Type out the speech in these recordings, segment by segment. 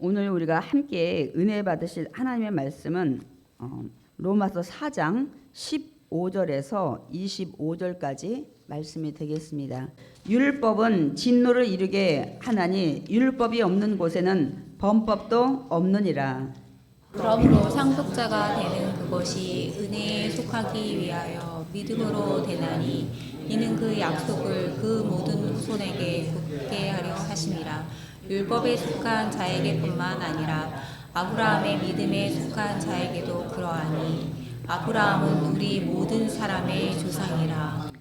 오늘 우리가 함께 은혜 받으실 하나님의 말씀은 로마서 4장 15절에서 25절까지 말씀이 되겠습니다. 율법은 진노를 이루게 하나니 율법이 없는 곳에는 범법도 없느니라. 그러므로 상속자가 되는 그것이 은혜에 속하기 위하여 믿음으로 되나니 이는 그 약속을 그 모든 후손에게 굳게 하려 하심이라. 율법에 속한 자에게뿐만 아니라 아브라함의 믿음에 속한 자에게도 그러하니 아브라함은 우리 모든 사람의 조상이라.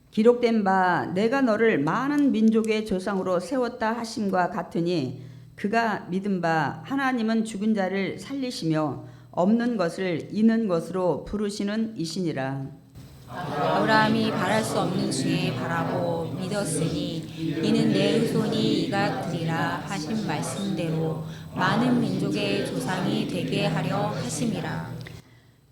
기록된 바 내가 너를 많은 민족의 조상으로 세웠다 하심과 같으니 그가 믿은 바 하나님은 죽은 자를 살리시며 없는 것을 있는 것으로 부르시는 이시니라. 아브라함이 바랄 수 없는 중에 바라고 믿었으니 이는 내 후손이 이가 되리라 하신 말씀대로 많은 민족의 조상이 되게 하려 하심이라.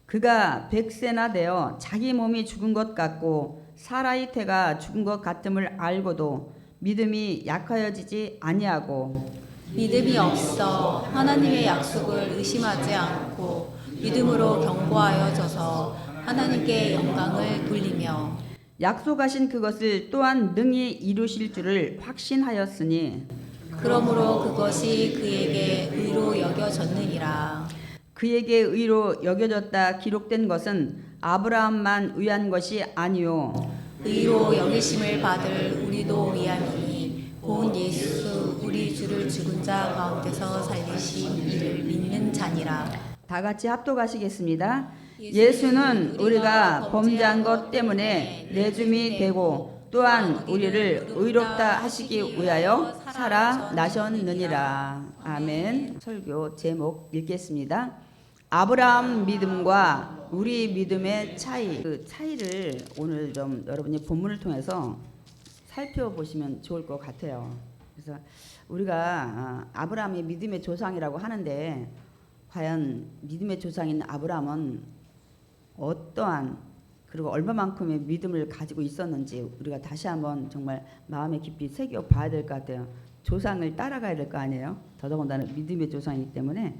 그가 100세나 되어 자기 몸이 죽은 것 같고 사라의 태가 죽은 것 같음을 알고도 믿음이 약하여지지 아니하고 믿음이 없어 하나님의 약속을 의심하지 않고 믿음으로 견고하여져서 하나님께 영광을 돌리며 약속하신 그것을 또한 능히 이루실 줄을 확신하였으니 그러므로 그것이 그에게 의로 여겨졌느니라. 그에게 의로 여겨졌다 기록된 것은 아브라함만 위한 것이 아니요 의로 여기심을 받을 우리도 위함이니 곧 예수 우리 주를 죽은 자 가운데서 살리신 이를 믿는 자니라. 다 같이 합독하시겠습니다. 예수는 우리가 범죄한 것 때문에 내줌이 되고 또한 우리를 의롭다 하시기 위하여 살아나셨느니라. 아멘. 설교 제목 읽겠습니다. 아브라함 믿음과 우리 믿음의 차이. 그 차이를 오늘 좀 여러분이 본문을 통해서 살펴보시면 좋을 것 같아요. 그래서 우리가 아브라함이 믿음의 조상이라고 하는데 과연 믿음의 조상인 아브라함은 어떠한 그리고 얼마만큼의 믿음을 가지고 있었는지 우리가 다시 한번 정말 마음에 깊이 새겨 봐야 될 것 같아요. 조상을 따라가야 될 거 아니에요. 더더군다나 믿음의 조상이기 때문에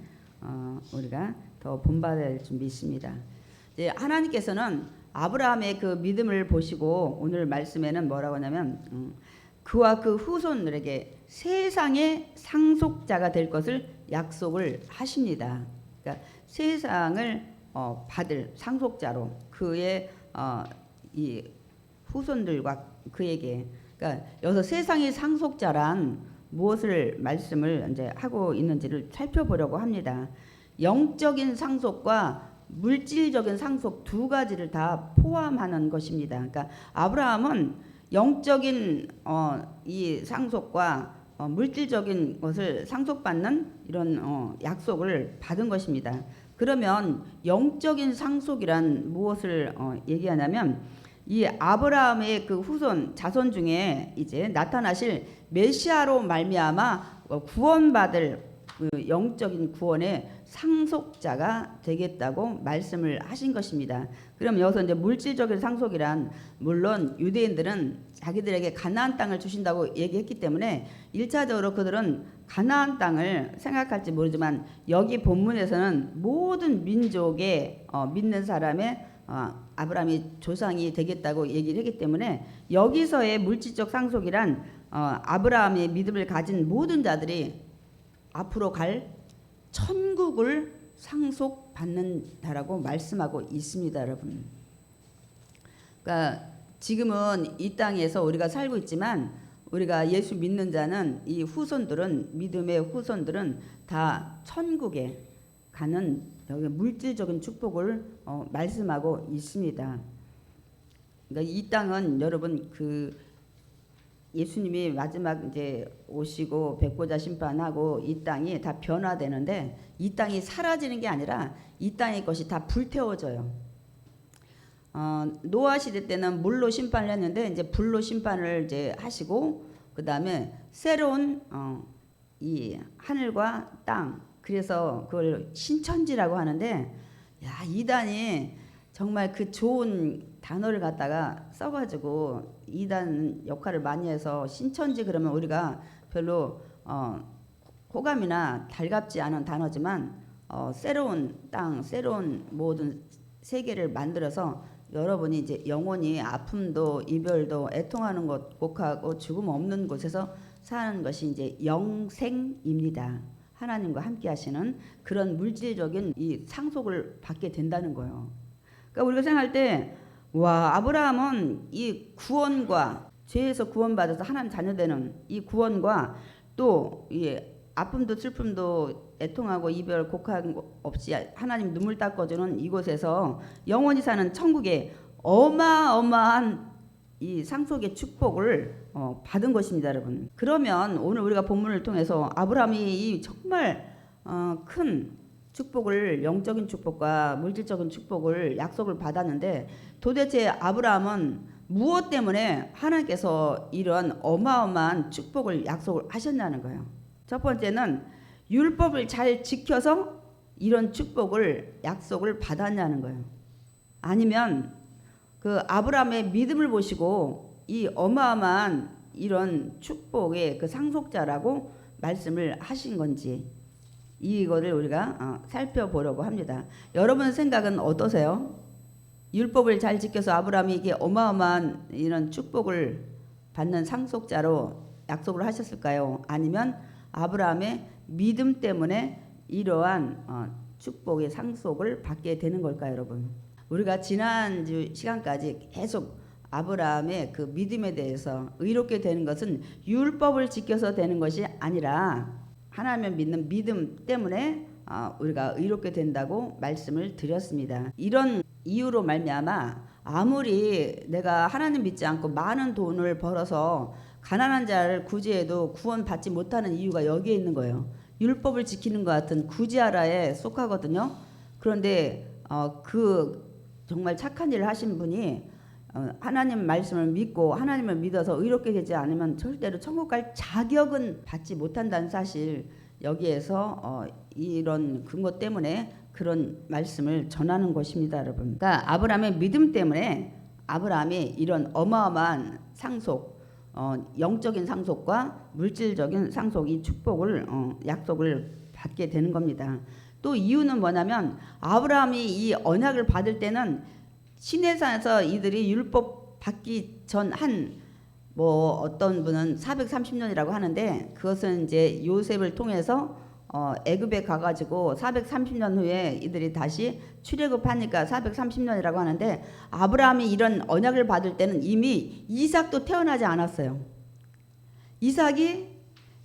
우리가 더 본받아야 될 준비 있습니다. 이제 하나님께서는 아브라함의 그 믿음을 보시고 오늘 말씀에는 뭐라고 하냐면 그와 그 후손들에게 세상의 상속자가 될 것을 약속을 하십니다. 그러니까 세상을 받을 상속자로 그의 이 후손들과 그에게 그러니까 여기서 세상의 상속자란 무엇을 말씀을 이제 하고 있는지를 살펴보려고 합니다. 영적인 상속과 물질적인 상속 두 가지를 다 포함하는 것입니다. 그러니까 아브라함은 영적인 이 상속과 물질적인 것을 상속받는 이런 약속을 받은 것입니다. 그러면 영적인 상속이란 무엇을 얘기하냐면 이 아브라함의 그 후손 자손 중에 이제 나타나실 메시아로 말미암아 구원받을 그 영적인 구원의 상속자가 되겠다고 말씀을 하신 것입니다. 그럼 여기서 이제 물질적인 상속이란 물론 유대인들은 자기들에게 가나안 땅을 주신다고 얘기했기 때문에 1차적으로 그들은 가나안 땅을 생각할지 모르지만 여기 본문에서는 모든 민족의 믿는 사람의 아브라함이 조상이 되겠다고 얘기를 했기 때문에 여기서의 물질적 상속이란 아브라함의 믿음을 가진 모든 자들이 앞으로 갈 천국을 상속받는다라고 말씀하고 있습니다, 여러분. 그러니까 지금은 이 땅에서 우리가 살고 있지만 우리가 예수 믿는 자는 이 후손들은 믿음의 후손들은 다 천국에 가는 여기 물질적인 축복을 말씀하고 있습니다. 그러니까 이 땅은 여러분 그 예수님이 마지막 이제 오시고 백보자 심판하고 이 땅이 다 변화되는데 이 땅이 사라지는 게 아니라 이 땅의 것이 다 불태워져요. 노아 시대 때는 물로 심판을 했는데 이제 불로 심판을 이제 하시고 그 다음에 새로운 이 하늘과 땅 그래서 그걸 신천지라고 하는데 야 이단이 정말 그 좋은 단어를 갖다가 써가지고 이단 역할을 많이 해서 신천지 그러면 우리가 별로 호감이나 달갑지 않은 단어지만 새로운 땅, 새로운 모든 세계를 만들어서 여러분이 이제 영원히 아픔도 이별도 애통하는 곳, 곡하고 죽음 없는 곳에서 사는 것이 이제 영생입니다. 하나님과 함께 하시는 그런 물질적인 이 상속을 받게 된다는 거예요. 그러니까 우리가 생각할 때 와, 아브라함은 이 구원과 죄에서 구원받아서 하나님 자녀되는 이 구원과 또 이 아픔도 슬픔도 애통하고 이별 곡한 없이 하나님 눈물 닦아주는 이곳에서 영원히 사는 천국의 어마어마한 이 상속의 축복을 받은 것입니다, 여러분. 그러면 오늘 우리가 본문을 통해서 아브라함이 이 정말 큰 축복을, 영적인 축복과 물질적인 축복을 약속을 받았는데 도대체 아브라함은 무엇 때문에 하나님께서 이런 어마어마한 축복을 약속을 하셨냐는 거예요. 첫 번째는 율법을 잘 지켜서 이런 축복을 약속을 받았냐는 거예요. 아니면 그 아브라함의 믿음을 보시고 이 어마어마한 이런 축복의 그 상속자라고 말씀을 하신 건지 이거를 우리가 살펴보려고 합니다. 여러분 생각은 어떠세요? 율법을 잘 지켜서 아브라함이 이게 어마어마한 이런 축복을 받는 상속자로 약속을 하셨을까요? 아니면 아브라함의 믿음 때문에 이러한 축복의 상속을 받게 되는 걸까요, 여러분? 우리가 지난주 시간까지 계속 아브라함의 그 믿음에 대해서 의롭게 되는 것은 율법을 지켜서 되는 것이 아니라 하나님을 믿는 믿음 때문에 우리가 의롭게 된다고 말씀을 드렸습니다. 이런 이유로 말미암아 아무리 내가 하나님 믿지 않고 많은 돈을 벌어서 가난한 자를 구제해도 구원받지 못하는 이유가 여기에 있는 거예요. 율법을 지키는 것 같은 구제하라에 속하거든요. 그런데 그 정말 착한 일을 하신 분이 하나님 말씀을 믿고 하나님을 믿어서 의롭게 되지 않으면 절대로 천국 갈 자격은 받지 못한다는 사실, 여기에서 이런 근거 때문에 그런 말씀을 전하는 것입니다, 여러분. 그러니까 아브라함의 믿음 때문에 아브라함이 이런 어마어마한 상속, 영적인 상속과 물질적인 상속, 이 축복을 약속을 받게 되는 겁니다. 또 이유는 뭐냐면 아브라함이 이 언약을 받을 때는 시내산에서 이들이 율법 받기 전 뭐 어떤 분은 430년이라고 하는데 그것은 이제 요셉을 통해서 애굽에 가가지고 430년 후에 이들이 다시 출애굽하니까 430년이라고 하는데 아브라함이 이런 언약을 받을 때는 이미 이삭도 태어나지 않았어요. 이삭이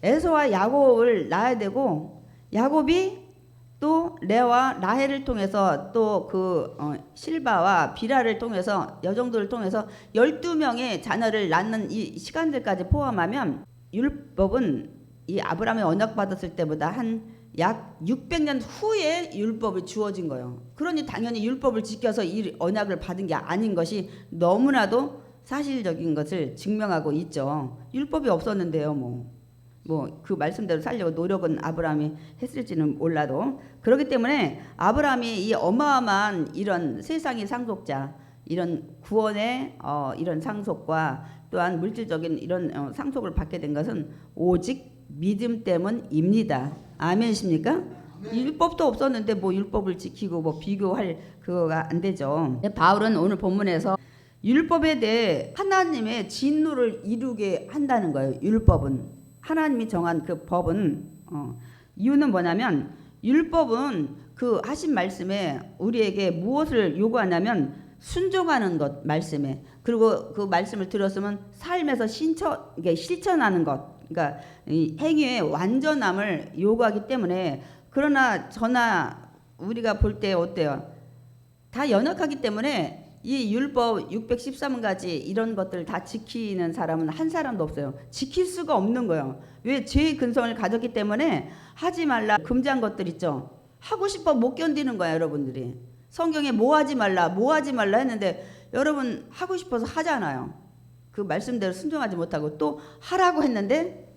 에서와 야곱을 낳아야 되고 야곱이 또 레와 라헬을 통해서 또 그 실바와 비라를 통해서 여종들을 통해서 12명의 자녀를 낳는 이 시간들까지 포함하면 율법은 이 아브라함의 언약 받았을 때보다 한 약 600년 후에 율법이 주어진 거예요. 그러니 당연히 율법을 지켜서 이 언약을 받은 게 아닌 것이 너무나도 사실적인 것을 증명하고 있죠. 율법이 없었는데요, 뭐 그 말씀대로 살려고 노력은 아브라함이 했을지는 몰라도 그렇기 때문에 아브라함이 이 어마어마한 이런 세상의 상속자, 이런 구원의 이런 상속과 또한 물질적인 이런 상속을 받게 된 것은 오직 믿음 때문입니다. 아멘이십니까? 율법도 없었는데 뭐 율법을 지키고 뭐 비교할 그거가 안 되죠. 바울은 오늘 본문에서 율법에 대해 하나님의 진노를 이루게 한다는 거예요. 율법은 하나님이 정한 그 법은 이유는 뭐냐면 율법은 그 하신 말씀에 우리에게 무엇을 요구하냐면 순종하는 것, 말씀에. 그리고 그 말씀을 들었으면 삶에서 실천하는 것, 그러니까 이 행위의 완전함을 요구하기 때문에. 그러나 저나 우리가 볼 때 어때요? 다 연약하기 때문에 이 율법 613가지 이런 것들을 다 지키는 사람은 한 사람도 없어요. 지킬 수가 없는 거예요. 왜? 죄의 근성을 가졌기 때문에 하지 말라 금지한 것들 있죠. 하고 싶어 못 견디는 거야, 여러분들이. 성경에 뭐 하지 말라 했는데 여러분 하고 싶어서 하잖아요. 그 말씀대로 순종하지 못하고 또 하라고 했는데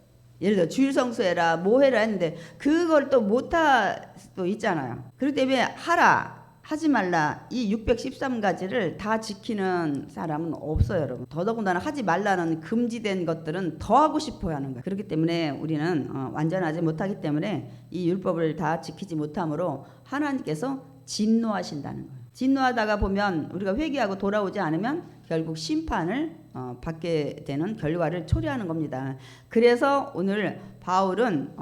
예를 들어 주일 성수해라 뭐 해라 했는데 그걸 또 못할 수도 있잖아요. 그렇기 때문에 하라, 하지 말라 이 613가지를 다 지키는 사람은 없어요, 여러분. 더더군다나 하지 말라는 금지된 것들은 더 하고 싶어 하는 거예요. 그렇기 때문에 우리는 완전하지 못하기 때문에 이 율법을 다 지키지 못함으로 하나님께서 진노하신다는 거예요. 진노하다가 보면 우리가 회개하고 돌아오지 않으면 결국 심판을 받게 되는 결과를 초래하는 겁니다. 그래서 오늘 바울은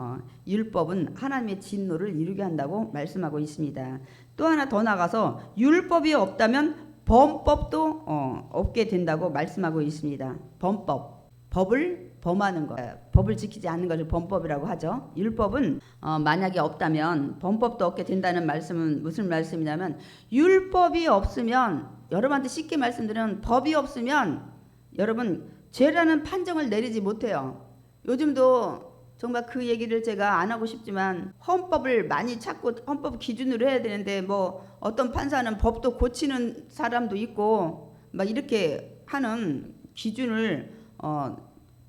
율법은 하나님의 진노를 이루게 한다고 말씀하고 있습니다. 또 하나 더 나가서 율법이 없다면 범법도 없게 된다고 말씀하고 있습니다. 범법, 법을 범하는 것, 법을 지키지 않는 것을 범법이라고 하죠. 율법은 만약에 없다면 범법도 없게 된다는 말씀은 무슨 말씀이냐면, 율법이 없으면, 여러분한테 쉽게 말씀드리면 법이 없으면 여러분 죄라는 판정을 내리지 못해요. 요즘도 정말 그 얘기를 제가 안 하고 싶지만 헌법을 많이 찾고 헌법 기준으로 해야 되는데 뭐 어떤 판사는 법도 고치는 사람도 있고 막 이렇게 하는 기준을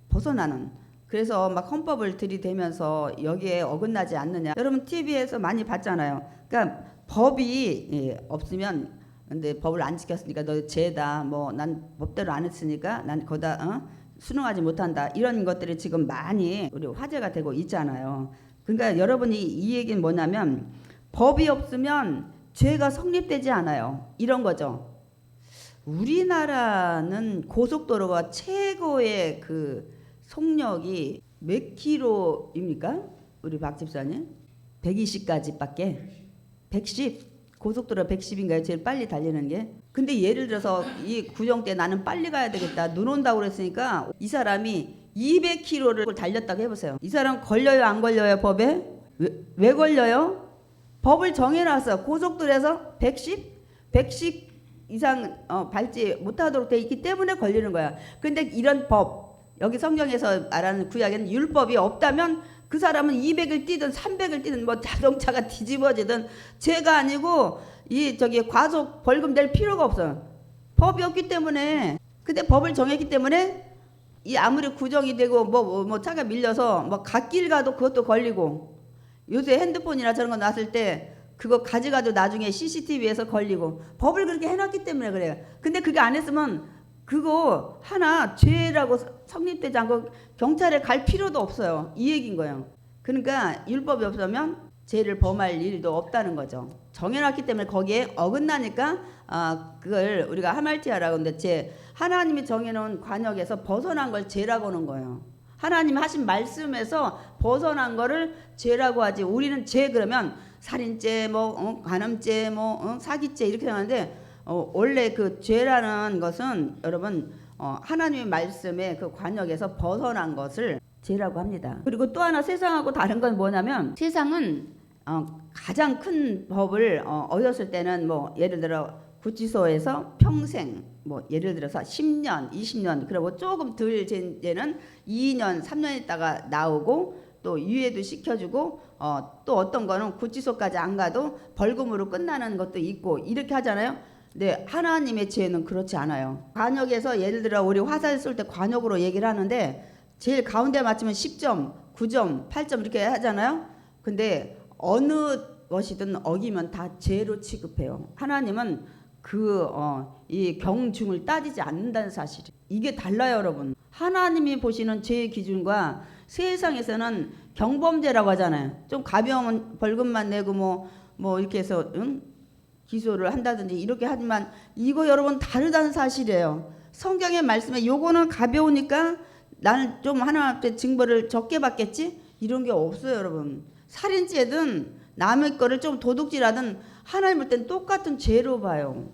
벗어나는, 그래서 막 헌법을 들이대면서 여기에 어긋나지 않느냐. 여러분 TV에서 많이 봤잖아요. 그러니까 법이 없으면, 근데 법을 안 지켰으니까 너 죄다, 뭐 난 법대로 안 했으니까 난 거다 순응하지 못한다, 이런 것들이 지금 많이 우리 화제가 되고 있잖아요. 그러니까 여러분이 이 얘기는 뭐냐면 법이 없으면 죄가 성립되지 않아요, 이런 거죠. 우리나라는 고속도로가 최고의 그 속력이 몇 킬로입니까? 우리 박 집사님? 120까지밖에. 110. 고속도로 110인가요? 제일 빨리 달리는 게. 근데 예를 들어서 이 구정 때 나는 빨리 가야 되겠다, 눈 온다고 그랬으니까 이 사람이 200km를 달렸다고 해보세요. 이 사람 걸려요, 안 걸려요, 법에? 왜 걸려요? 법을 정해놨어. 고속도로에서 110 이상 밟지 못하도록 돼 있기 때문에 걸리는 거야. 근데 이런 법, 여기 성경에서 말하는 구약에는 율법이 없다면 그 사람은 200을 뛰든 300을 뛰든 뭐 자동차가 뒤집어지든 죄가 아니고 과속 벌금 낼 필요가 없어요. 법이 없기 때문에. 근데 법을 정했기 때문에 이 아무리 구정이 되고 뭐 차가 밀려서 뭐 갓길 가도 그것도 걸리고, 요새 핸드폰이나 저런 거 나왔을 때 그거 가져가도 나중에 CCTV에서 걸리고, 법을 그렇게 해놨기 때문에 그래요. 근데 그게 안 했으면 그거 하나 죄라고 성립되지 않고 경찰에 갈 필요도 없어요, 이 얘기인 거예요. 그러니까 율법이 없으면 죄를 범할 일도 없다는 거죠. 정해놨기 때문에 거기에 어긋나니까 그걸 우리가 하말티아라고 하는데, 하나님이 정해놓은 관역에서 벗어난 걸 죄라고 하는 거예요. 하나님이 하신 말씀에서 벗어난 거를 죄라고 하지. 우리는 죄 그러면 살인죄, 간음죄, 사기죄 이렇게 생각하는데, 원래 그 죄라는 것은 여러분 하나님의 말씀의 그 관역에서 벗어난 것을 죄라고 합니다. 그리고 또 하나 세상하고 다른 건 뭐냐면, 세상은 가장 큰 법을 어겼을 때는 뭐 예를 들어 구치소에서 평생, 뭐 예를 들어서 10년, 20년, 그리고 조금 덜 죄는 2년, 3년 있다가 나오고 또 유예도 시켜주고 또 어떤 거는 구치소까지 안 가도 벌금으로 끝나는 것도 있고 이렇게 하잖아요. 네, 하나님의 죄는 그렇지 않아요. 관역에서 예를 들어 우리 화살 쏠 때 관역으로 얘기를 하는데 제일 가운데 맞추면 10점, 9점, 8점 이렇게 하잖아요. 근데 어느 것이든 어기면 다 죄로 취급해요. 하나님은 이 경중을 따지지 않는다는 사실. 이게 달라요, 여러분. 하나님이 보시는 죄의 기준과 세상에서는 경범죄라고 하잖아요. 좀 가벼우면 벌금만 내고 뭐 이렇게 해서 기소를 한다든지 이렇게 하지만 이거 여러분 다르다는 사실이에요. 성경의 말씀에 요거는 가벼우니까 나는 좀 하나님 앞에 징벌을 적게 받겠지? 이런 게 없어요, 여러분. 살인죄든 남의 거를 좀 도둑질하든 하나님 볼 땐 똑같은 죄로 봐요.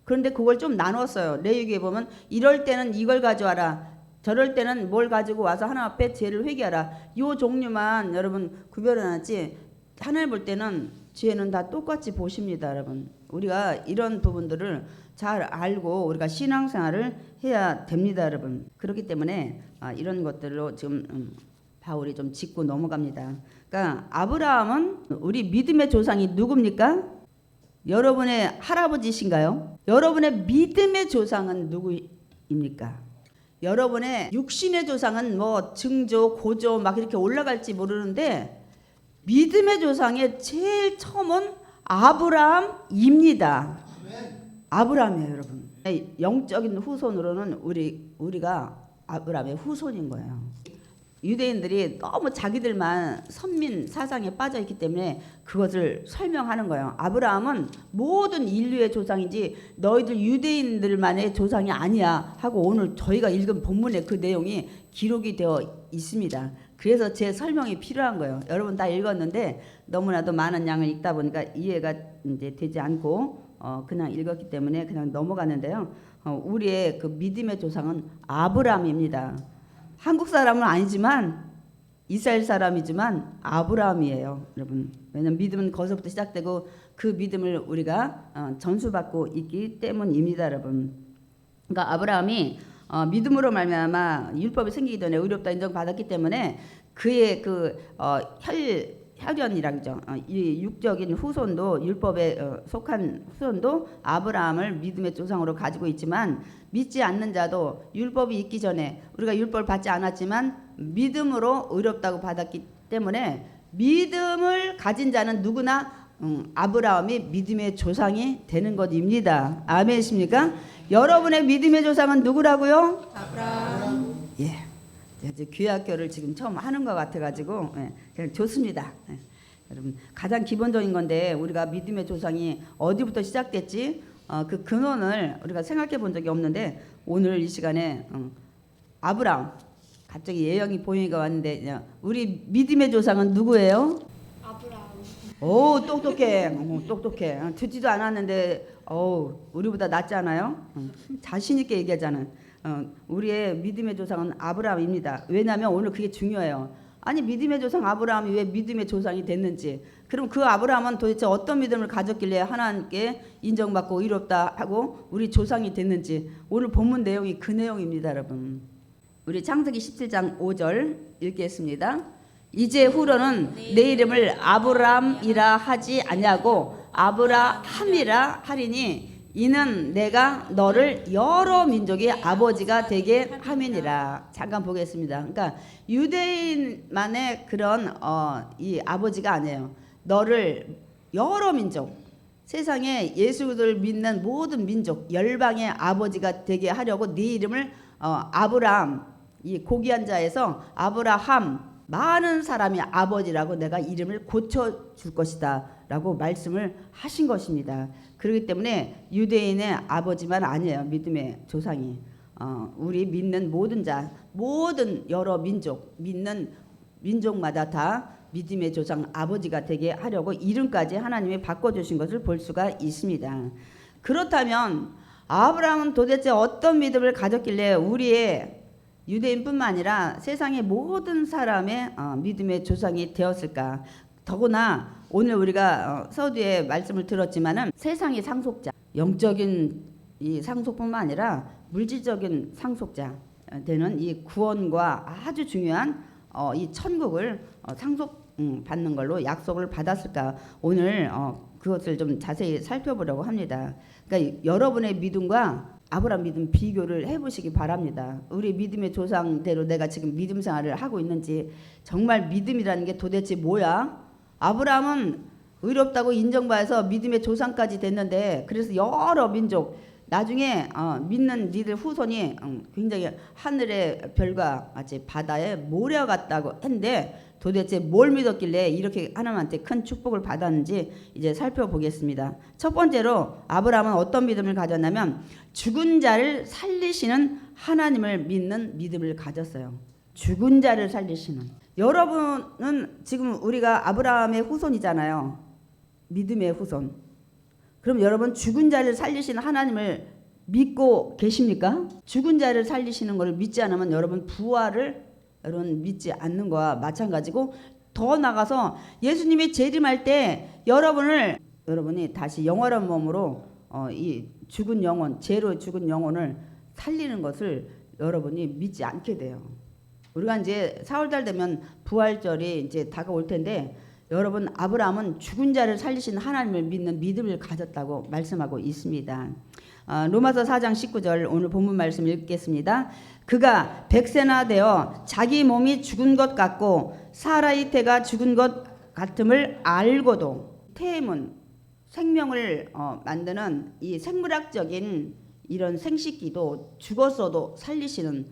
그런데 그걸 좀 나눴어요. 레위기에 보면 이럴 때는 이걸 가져와라, 저럴 때는 뭘 가지고 와서 하나님 앞에 죄를 회개하라. 요 종류만 여러분 구별해놨지, 하나님 볼 때는 죄는 다 똑같이 보십니다, 여러분. 우리가 이런 부분들을 잘 알고 우리가 신앙생활을 해야 됩니다, 여러분. 그렇기 때문에 이런 것들로 지금 바울이 좀 짚고 넘어갑니다. 그러니까 아브라함은 우리 믿음의 조상이 누굽니까? 여러분의 할아버지신가요? 여러분의 믿음의 조상은 누구입니까? 여러분의 육신의 조상은 뭐 증조, 고조 막 이렇게 올라갈지 모르는데 믿음의 조상의 제일 처음은 아브라함입니다. 아브라함이에요, 여러분. 영적인 후손으로는 우리가 아브라함의 후손인 거예요. 유대인들이 너무 자기들만 선민 사상에 빠져 있기 때문에 그것을 설명하는 거예요. 아브라함은 모든 인류의 조상이지 너희들 유대인들만의 조상이 아니야 하고 오늘 저희가 읽은 본문에 그 내용이 기록이 되어 있습니다. 그래서 제 설명이 필요한 거예요. 여러분 다 읽었는데 너무나도 많은 양을 읽다 보니까 이해가 이제 되지 않고 그냥 읽었기 때문에 그냥 넘어가는데요. 우리의 그 믿음의 조상은 아브라함입니다. 한국 사람은 아니지만 이스라엘 사람이지만 아브라함이에요, 여러분. 왜냐하면 믿음은 거기서부터 시작되고 그 믿음을 우리가 전수받고 있기 때문입니다, 여러분. 그러니까 아브라함이 믿음으로 말미암아 율법이 생기기 전에 의롭다 인정받았기 때문에 그의 그 혈연이라죠. 이 육적인 후손도 율법에 속한 후손도 아브라함을 믿음의 조상으로 가지고 있지만 믿지 않는 자도 율법이 있기 전에 우리가 율법을 받지 않았지만 믿음으로 의롭다고 받았기 때문에 믿음을 가진 자는 누구나 아브라함이 믿음의 조상이 되는 것입니다. 아멘이십니까? 여러분의 믿음의 조상은 누구라고요? 아브라함. 예. 이제 귀학교를 지금 처음 하는 것 같아가지고 그냥 좋습니다. 여러분 가장 기본적인 건데 우리가 믿음의 조상이 어디부터 시작됐지 그 근원을 우리가 생각해 본 적이 없는데 오늘 이 시간에 아브라함 갑자기 예언이 보이가 왔는데 우리 믿음의 조상은 누구예요? 아브라함. 오 똑똑해. 똑똑해. 듣지도 않았는데 우리보다 낫지 않아요? 자신 있게 얘기하잖아. 우리의 믿음의 조상은 아브라함입니다. 왜냐하면 오늘 그게 중요해요. 아니 믿음의 조상 아브라함이 왜 믿음의 조상이 됐는지, 그럼 그 아브라함은 도대체 어떤 믿음을 가졌길래 하나님께 인정받고 의롭다 하고 우리 조상이 됐는지 오늘 본문 내용이 그 내용입니다, 여러분. 우리 창세기 17장 5절 읽겠습니다. 이제 후로는 내 이름을 아브라함이라 하지 아니하고 아브라함이라 하리니 이는 내가 너를 여러 민족의 아버지가 되게 함이니라. 잠깐 보겠습니다. 그러니까 유대인만의 그런 이 아버지가 아니에요. 너를 여러 민족, 세상에 예수를 믿는 모든 민족, 열방의 아버지가 되게 하려고 네 이름을 아브라함, 이 고귀한 자에서 아브라함, 많은 사람이 아버지라고 내가 이름을 고쳐줄 것이다 라고 말씀을 하신 것입니다. 그렇기 때문에 유대인의 아버지만 아니에요. 믿음의 조상이 우리 믿는 모든 자, 모든 여러 민족, 믿는 민족마다 다 믿음의 조상 아버지가 되게 하려고 이름까지 하나님이 바꿔주신 것을 볼 수가 있습니다. 그렇다면 아브라함은 도대체 어떤 믿음을 가졌길래 우리의 유대인뿐만 아니라 세상의 모든 사람의 믿음의 조상이 되었을까? 더구나 오늘 우리가 서두에 말씀을 들었지만은 세상의 상속자, 영적인 이 상속뿐만 아니라 물질적인 상속자 되는 이 구원과 아주 중요한 이 천국을 상속 받는 걸로 약속을 받았을까? 오늘 그것을 좀 자세히 살펴보려고 합니다. 그러니까 여러분의 믿음과 아브라함 믿음 비교를 해보시기 바랍니다. 우리 믿음의 조상대로 내가 지금 믿음 생활을 하고 있는지, 정말 믿음이라는 게 도대체 뭐야? 아브라함은 의롭다고 인정받아서 믿음의 조상까지 됐는데, 그래서 여러 민족, 나중에 믿는 니들 후손이 굉장히 하늘의 별과 같이 바다에 모래 같다고 했는데 도대체 뭘 믿었길래 이렇게 하나님한테 큰 축복을 받았는지 이제 살펴보겠습니다. 첫 번째로 아브라함은 어떤 믿음을 가졌냐면 죽은 자를 살리시는 하나님을 믿는 믿음을 가졌어요. 죽은 자를 살리시는. 여러분은 지금 우리가 아브라함의 후손이잖아요. 믿음의 후손. 그럼 여러분 죽은 자를 살리시는 하나님을 믿고 계십니까? 죽은 자를 살리시는 것을 믿지 않으면 여러분 부활을 여러분 믿지 않는 거와 마찬가지고, 더 나가서 예수님이 재림할 때 여러분이 다시 영원한 몸으로 이 죽은 영혼, 죄로 죽은 영혼을 살리는 것을 여러분이 믿지 않게 돼요. 우리가 이제 4월달 되면 부활절이 이제 다가올 텐데, 여러분 아브라함은 죽은 자를 살리신 하나님을 믿는 믿음을 가졌다고 말씀하고 있습니다. 로마서 4장 19절 오늘 본문 말씀 읽겠습니다. 그가 100세나 되어 자기 몸이 죽은 것 같고 사라의 태가 죽은 것 같음을 알고도, 태임은 생명을 만드는 이 생물학적인 이런 생식기도 죽었어도 살리시는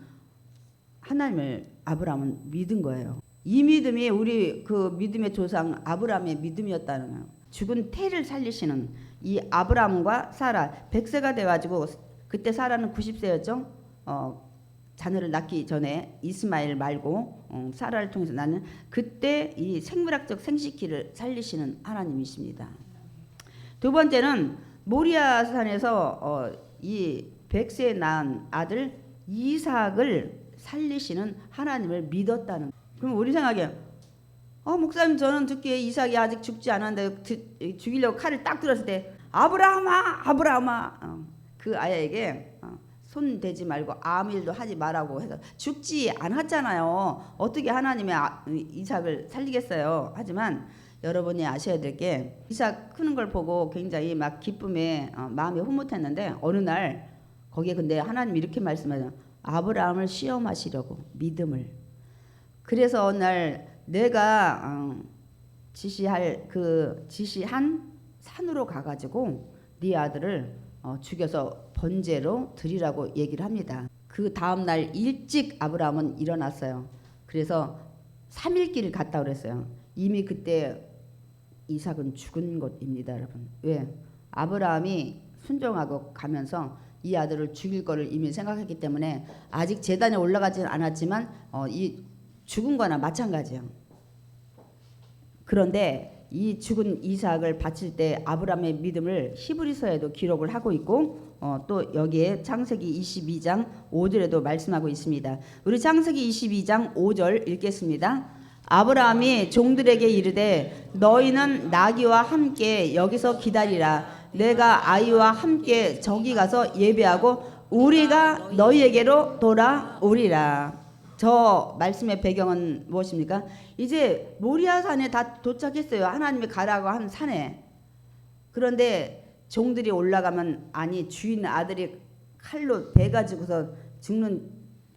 하나님을 아브라함은 믿은 거예요. 이 믿음이 우리 그 믿음의 조상 아브라함의 믿음이었다는 거예요. 죽은 태를 살리시는 이 아브라함과 사라 100세가 돼가지고 그때 사라는 90세였죠. 자녀를 낳기 전에 이스마엘 말고 사라를 통해서 낳는 그때 이 생물학적 생식기를 살리시는 하나님이십니다. 두 번째는 모리아산에서 이 100세에 낳은 아들 이삭을 살리시는 하나님을 믿었다는 거예요. 그럼 우리 생각에 목사님 저는 듣기에 이삭이 아직 죽지 않았는데 죽이려고 칼을 딱 들었을 때 아브라함아 아브라함아 그 아이에게 손 대지 말고 아무 일도 하지 말라고 해서 죽지 않았잖아요. 어떻게 하나님의 이삭을 살리겠어요. 하지만 여러분이 아셔야 될 게 이삭 크는 걸 보고 굉장히 막 기쁨에 마음이 흐뭇했는데 어느 날 거기에 근데 하나님이 이렇게 말씀하세요. 아브라함을 시험하시려고 믿음을. 그래서 어느 날 내가 지시한 산으로 가가지고 네 아들을 죽여서 번제로 드리라고 얘기를 합니다. 그 다음 날 일찍 아브라함은 일어났어요. 그래서 3일 길을 갔다 그랬어요. 이미 그때 이삭은 죽은 것입니다, 여러분. 왜? 아브라함이 순종하고 가면서 이 아들을 죽일 거를 이미 생각했기 때문에 아직 제단에 올라가지는 않았지만 이 죽은 거나 마찬가지예요. 그런데 이 죽은 이삭을 바칠 때 아브라함의 믿음을 히브리서에도 기록을 하고 있고 또 여기에 창세기 22장 5절에도 말씀하고 있습니다. 우리 창세기 22장 5절 읽겠습니다. 아브라함이 종들에게 이르되 너희는 나귀와 함께 여기서 기다리라. 내가 아이와 함께 저기 가서 예배하고 우리가 너희에게로 돌아오리라. 저 말씀의 배경은 무엇입니까? 이제 모리아산에 다 도착했어요. 하나님이 가라고 한 산에. 그런데 종들이 올라가면 아니 주인 아들이 칼로 베가지고서 죽는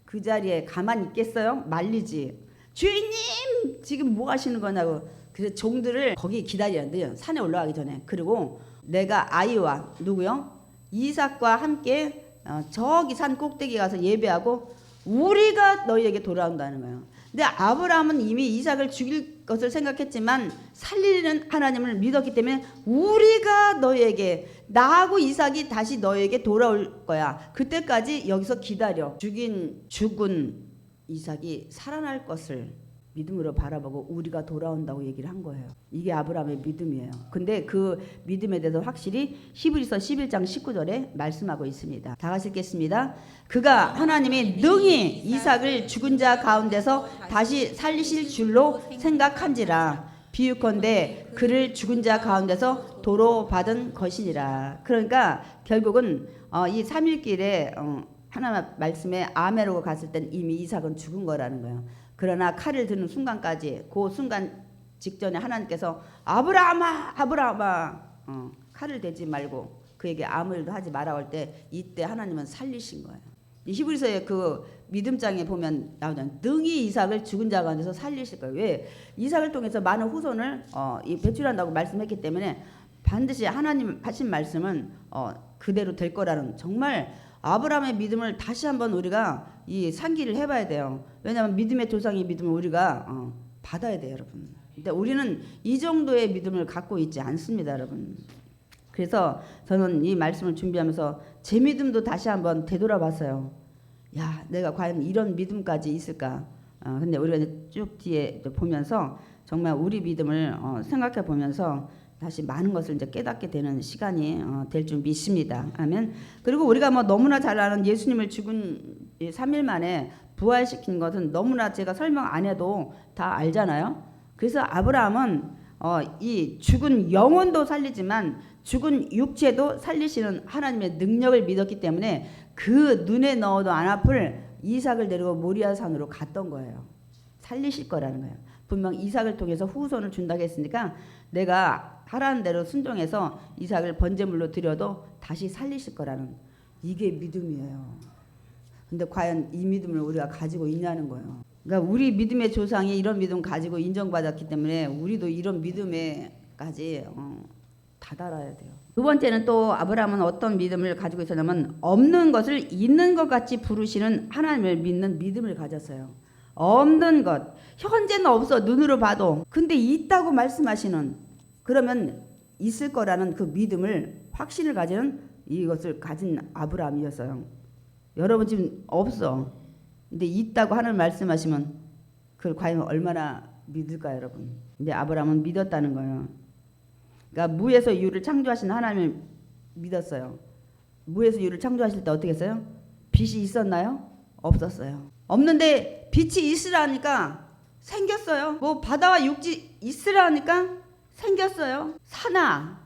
그 자리에 가만히 있겠어요? 말리지. 주인님 지금 뭐 하시는 거냐고. 그래서 종들을 거기 기다리는데요. 산에 올라가기 전에. 그리고 내가 아이와 누구요? 이삭과 함께 저기 산 꼭대기 가서 예배하고 우리가 너희에게 돌아온다는 거예요. 근데 아브라함은 이미 이삭을 죽일 것을 생각했지만 살리는 하나님을 믿었기 때문에 우리가 너희에게 나하고 이삭이 다시 너희에게 돌아올 거야. 그때까지 여기서 기다려. 죽은 이삭이 살아날 것을 믿음으로 바라보고 우리가 돌아온다고 얘기를 한 거예요. 이게 아브라함의 믿음이에요. 근데 그 믿음에 대해서 확실히 히브리서 11장 19절에 말씀하고 있습니다. 다 같이 읽겠습니다. 그가 하나님이 능히 이삭을 죽은 자 가운데서 다시 살리실 줄로 생각한지라. 비유컨대 그를 죽은 자 가운데서 도로 받은 것이니라. 그러니까 결국은 이 3일길에 하나님 말씀에 아메로가 갔을 땐 이미 이삭은 죽은 거라는 거예요. 그러나 칼을 드는 순간까지 그 순간 직전에 하나님께서 아브라함아 아브라함아 칼을 대지 말고 그에게 아무 일도 하지 말라고 할 때 이때 하나님은 살리신 거예요. 이 히브리서의 그 믿음장에 보면 나오잖아요. 능히 이삭을 죽은 자 가운데서 살리실 거예요. 왜? 이삭을 통해서 많은 후손을 배출한다고 말씀했기 때문에 반드시 하나님 하신 말씀은 그대로 될 거라는 정말 아브라함의 믿음을 다시 한번 우리가 이 상기를 해봐야 돼요. 왜냐하면 믿음의 조상의 믿음을 우리가 받아야 돼요, 여러분. 근데 우리는 이 정도의 믿음을 갖고 있지 않습니다, 여러분. 그래서 저는 이 말씀을 준비하면서 제 믿음도 다시 한번 되돌아봤어요. 야, 내가 과연 이런 믿음까지 있을까? 근데 우리가 쭉 뒤에 보면서 정말 우리 믿음을 생각해 보면서 다시 많은 것을 이제 깨닫게 되는 시간이 될 줄 믿습니다. 아멘. 그리고 우리가 뭐 너무나 잘 아는 예수님을 죽은 3일 만에 부활시킨 것은 너무나 제가 설명 안 해도 다 알잖아요. 그래서 아브라함은 이 죽은 영혼도 살리지만 죽은 육체도 살리시는 하나님의 능력을 믿었기 때문에 그 눈에 넣어도 안 아플 이삭을 데리고 모리아산으로 갔던 거예요. 살리실 거라는 거예요. 분명 이삭을 통해서 후손을 준다고 했으니까 내가 하라는 대로 순종해서 이삭을 번제물로 드려도 다시 살리실 거라는 이게 믿음이에요. 근데 과연 이 믿음을 우리가 가지고 있냐는 거예요. 그러니까 우리 믿음의 조상이 이런 믿음 가지고 인정받았기 때문에 우리도 이런 믿음에까지 다 달아야 돼요. 두 번째는 또 아브라함은 어떤 믿음을 가지고 있었냐면 없는 것을 있는 것 같이 부르시는 하나님을 믿는 믿음을 가졌어요. 없는 것, 현재는 없어 눈으로 봐도, 근데 있다고 말씀하시는, 그러면 있을 거라는 그 믿음을, 확신을 가지는 이것을 가진 아브라함이었어요. 여러분 지금 없어, 근데 있다고 하나님 말씀하시면 그걸 과연 얼마나 믿을까요, 여러분? 근데 아브라함은 믿었다는 거예요. 그러니까 무에서 유를 창조하신 하나님을 믿었어요. 무에서 유를 창조하실 때 어떻게 했어요? 빛이 있었나요? 없었어요. 없는데 빛이 있으라니까 생겼어요. 뭐 바다와 육지 있으라니까 생겼어요. 사나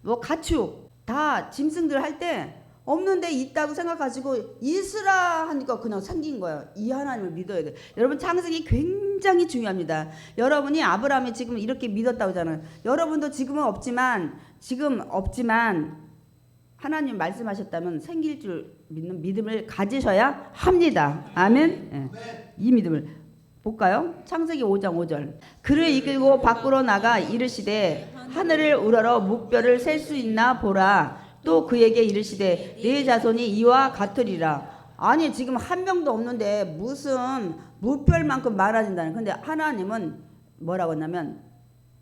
뭐 가축 다 짐승들 할 때 없는데 있다고 생각하시고 있으라 하니까 그냥 생긴 거예요. 이 하나님을 믿어야 돼. 여러분 창세기 굉장히 중요합니다. 여러분이 아브라함이 지금 이렇게 믿었다고 하잖아요. 여러분도 지금 없지만 하나님 말씀하셨다면 생길 줄 믿는 믿음을 가지셔야 합니다. 아멘. 예. 이 믿음을 볼까요? 창세기 5장 5절. 그를 이끌고 밖으로 나가 이르시되 하늘을 우러러 묵별을 셀 수 있나 보라. 또 그에게 이르시되 네 자손이 이와 같으리라. 아니 지금 한 명도 없는데 무슨 묵별만큼 많아진다는. 근데 하나님은 뭐라고 했냐면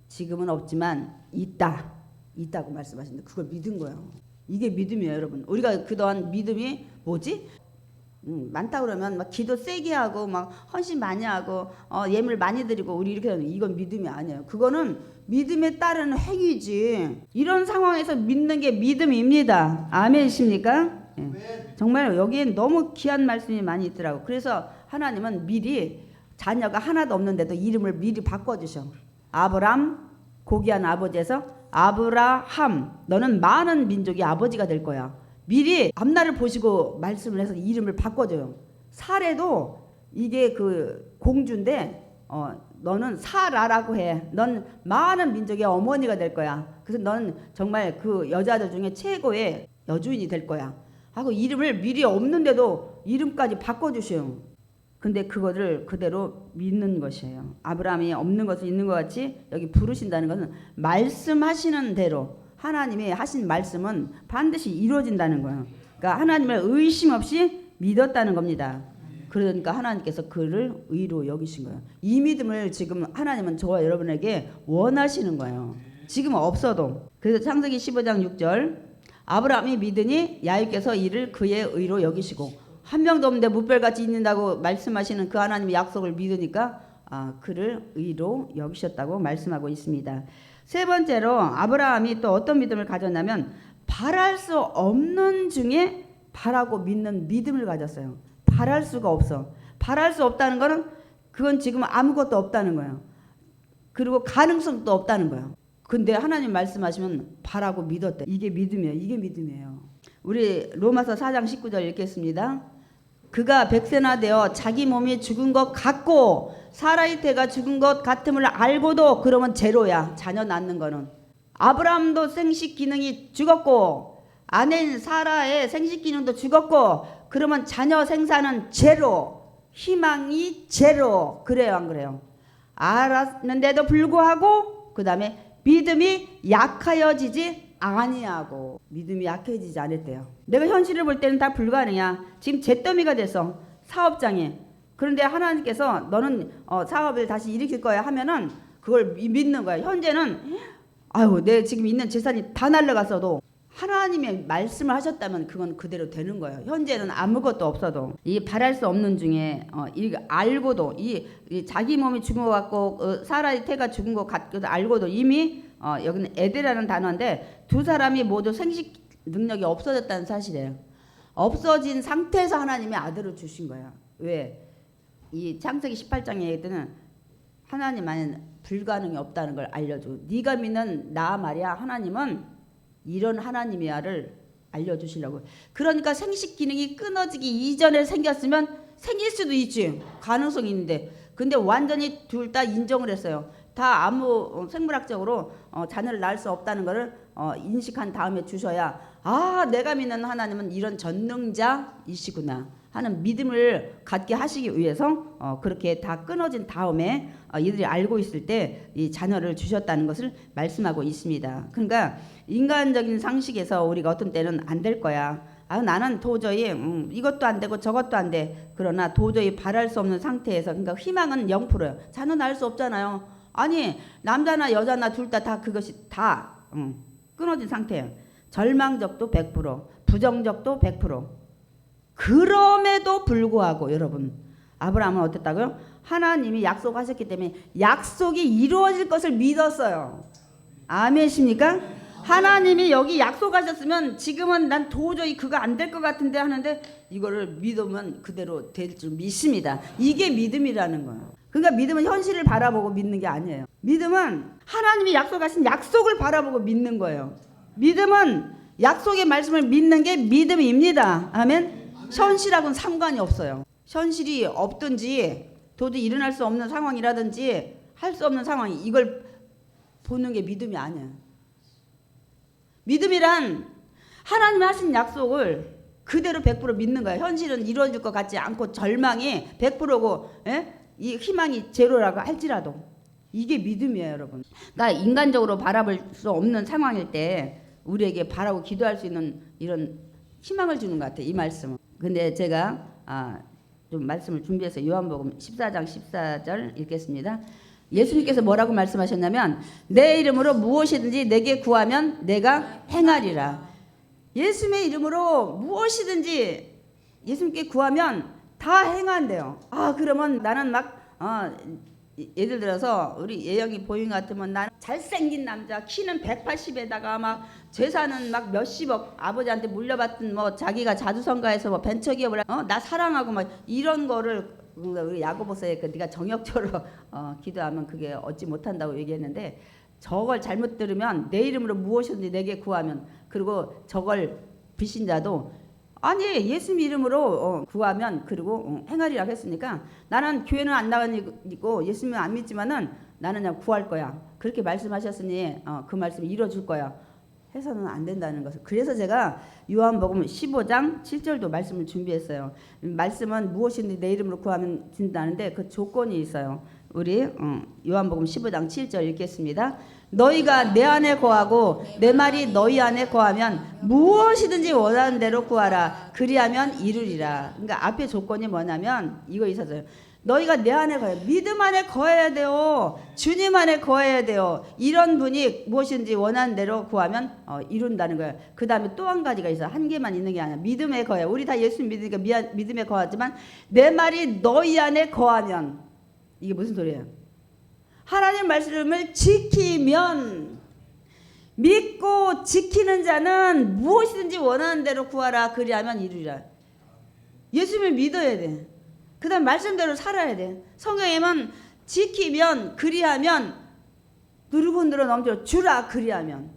지금은 없지만 있다고 말씀하시는데 그걸 믿은 거예요. 이게 믿음이에요, 여러분. 우리가 그동안 믿음이 뭐지? 많다 그러면 막 기도 세게 하고 막 헌신 많이 하고 예물 많이 드리고 우리 이렇게 하는, 이건 믿음이 아니에요. 그거는 믿음에 따른 행위지. 이런 상황에서 믿는 게 믿음입니다. 아멘이십니까? 예. 정말 여기엔 너무 귀한 말씀이 많이 있더라고. 그래서 하나님은 미리 자녀가 하나도 없는데도 이름을 미리 바꿔주셔. 아브람, 고귀한 아버지에서 아브라함, 너는 많은 민족의 아버지가 될 거야. 미리 앞날을 보시고 말씀을 해서 이름을 바꿔줘요. 사례도 이게 그 공주인데 너는 사라라고 해. 넌 많은 민족의 어머니가 될 거야. 그래서 넌 정말 그 여자들 중에 최고의 여주인이 될 거야 하고 이름을 미리 없는데도 이름까지 바꿔주셔요. 근데 그거를 그대로 믿는 것이에요. 아브라함이 없는 것을 있는 것 같이 여기 부르신다는 것은 말씀하시는 대로 하나님이 하신 말씀은 반드시 이루어진다는 거예요. 그러니까 하나님을 의심 없이 믿었다는 겁니다. 그러니까 하나님께서 그를 의로 여기신 거예요. 이 믿음을 지금 하나님은 저와 여러분에게 원하시는 거예요. 지금 없어도. 그래서 창세기 15장 6절 아브라함이 믿으니 야훼께서 이를 그의 의로 여기시고, 한 명도 없는데 무별같이 있는다고 말씀하시는 그 하나님의 약속을 믿으니까 그를 의로 여기셨다고 말씀하고 있습니다. 세 번째로 아브라함이 또 어떤 믿음을 가졌냐면 바랄 수 없는 중에 바라고 믿는 믿음을 가졌어요. 바랄 수가 없어. 바랄 수 없다는 거는 그건 지금 아무것도 없다는 거예요. 그리고 가능성도 없다는 거예요. 근데 하나님 말씀하시면 바라고 믿었대. 이게 믿음이에요. 이게 믿음이에요. 우리 로마서 4장 19절 읽겠습니다. 그가 백세나 되어 자기 몸이 죽은 것 같고 사라의 태가 죽은 것 같음을 알고도, 그러면 제로야. 자녀 낳는 거는. 아브라함도 생식 기능이 죽었고 아내인 사라의 생식 기능도 죽었고, 그러면 자녀 생산은 제로, 희망이 제로. 그래요, 안 그래요? 알았는데도 불구하고 그 다음에 믿음이 약하여지지 아니하고. 믿음이 약해지지 않았대요. 내가 현실을 볼 때는 다 불가능이야. 지금 잿더미가 됐어, 사업장에. 그런데 하나님께서 너는 사업을 다시 일으킬 거야 하면은 그걸 믿는 거야. 현재는 내 지금 있는 재산이 다 날라갔어도 하나님의 말씀을 하셨다면 그건 그대로 되는 거예요. 현재는 아무것도 없어도. 이 바랄 수 없는 중에 알고도 이 자기 몸이 죽은 것 같고 사라의 태가 죽은 것 같고도 알고도 이미 여기는 에데라는 단어인데 두 사람이 모두 생식 능력이 없어졌다는 사실이에요. 없어진 상태에서 하나님이 아들을 주신 거야. 왜? 이 창세기 18장에 얘기했더니 하나님 안에는 불가능이 없다는 걸 알려줘. 네가 믿는 나 말이야, 하나님은 이런 하나님이야를 알려주시려고. 그러니까 생식 기능이 끊어지기 이전에 생겼으면 생길 수도 있지, 가능성이 있는데. 근데 완전히 둘 다 인정을 했어요. 다 아무 생물학적으로 자녀를 낳을 수 없다는 것을 인식한 다음에 주셔야 내가 믿는 하나님은 이런 전능자이시구나 하는 믿음을 갖게 하시기 위해서 그렇게 다 끊어진 다음에 이들이 알고 있을 때 이 자녀를 주셨다는 것을 말씀하고 있습니다. 그러니까 인간적인 상식에서 우리가 어떤 때는 안 될 거야. 나는 도저히 이것도 안 되고 저것도 안 돼. 그러나 도저히 바랄 수 없는 상태에서, 그러니까 희망은 0%예요. 자녀 낳을 수 없잖아요. 아니 남자나 여자나 둘 다 그것이 다 끊어진 상태예요. 절망적도 100%, 부정적도 100%. 그럼에도 불구하고 여러분, 아브라함은 어땠다고요? 하나님이 약속하셨기 때문에 약속이 이루어질 것을 믿었어요. 아멘이십니까? 하나님이 여기 약속하셨으면 지금은 난 도저히 그거 안 될 것 같은데 하는데 이거를 믿으면 그대로 될 줄 믿습니다. 이게 믿음이라는 거예요. 그러니까 믿음은 현실을 바라보고 믿는 게 아니에요. 믿음은 하나님이 약속하신 약속을 바라보고 믿는 거예요. 믿음은 약속의 말씀을 믿는 게 믿음입니다. 아멘. 현실하고는 상관이 없어요. 현실이 없든지 도저히 일어날 수 없는 상황이라든지 할 수 없는 상황, 이걸 보는 게 믿음이 아니야. 믿음이란 하나님이 하신 약속을 그대로 100% 믿는 거야. 현실은 이루어질 것 같지 않고 절망이 100%고 이 희망이 제로라고 할지라도 이게 믿음이에요, 여러분. 그러니까 인간적으로 바라볼 수 없는 상황일 때 우리에게 바라고 기도할 수 있는 이런 희망을 주는 것 같아요, 이 말씀은. 근데 제가 좀 말씀을 준비해서 요한복음 14장 14절 읽겠습니다. 예수님께서 뭐라고 말씀하셨냐면 내 이름으로 무엇이든지 내게 구하면 내가 행하리라. 예수님의 이름으로 무엇이든지 예수님께 구하면 다 행한대요. 그러면 나는 예를 들어서 우리 예영이 보인 같으면 나는 잘생긴 남자, 키는 180에다가 막 재산은 막 몇십억, 아버지한테 물려받던 뭐 자기가 자주성가해서 뭐 벤처기업을 나 사랑하고 막 이런 거를 우리 야고보서에 네가 정욕적으로 기도하면 그게 얻지 못한다고 얘기했는데, 저걸 잘못 들으면 내 이름으로 무엇이든지 내게 구하면, 그리고 저걸 비신 자도 아니 예수님 이름으로 구하면 그리고 행하리라고 했으니까 나는 교회는 안 나가고 예수님은 안 믿지만은 나는 그냥 구할 거야. 그렇게 말씀하셨으니 그 말씀 이뤄줄 거야 해서는 안 된다는 것을. 그래서 제가 요한복음 15장 7절도 말씀을 준비했어요. 말씀은 무엇이든지 내 이름으로 구하면 된다는데 그 조건이 있어요. 우리 요한복음 15장 7절 읽겠습니다. 너희가 내 안에 거하고 내 말이 너희 안에 거하면 무엇이든지 원하는 대로 구하라. 그리하면 이루리라. 그러니까 앞에 조건이 뭐냐면 이거 있었어요. 너희가 내 안에 거해요. 믿음 안에 거해야 돼요. 주님 안에 거해야 돼요. 이런 분이 무엇인지 원하는 대로 구하면 이룬다는 거예요. 그 다음에 또 한 가지가 있어요. 한 개만 있는 게 아니라 믿음에 거해요. 우리 다 예수 믿으니까 믿음에 거하지만 내 말이 너희 안에 거하면, 이게 무슨 소리예요? 하나님 말씀을 지키면, 믿고 지키는 자는 무엇이든지 원하는 대로 구하라. 그리하면 이루리라. 예수님을 믿어야 돼. 그 다음 말씀대로 살아야 돼. 성경에만 지키면, 그리하면, 누르고 늘어 넘쳐 주라. 그리하면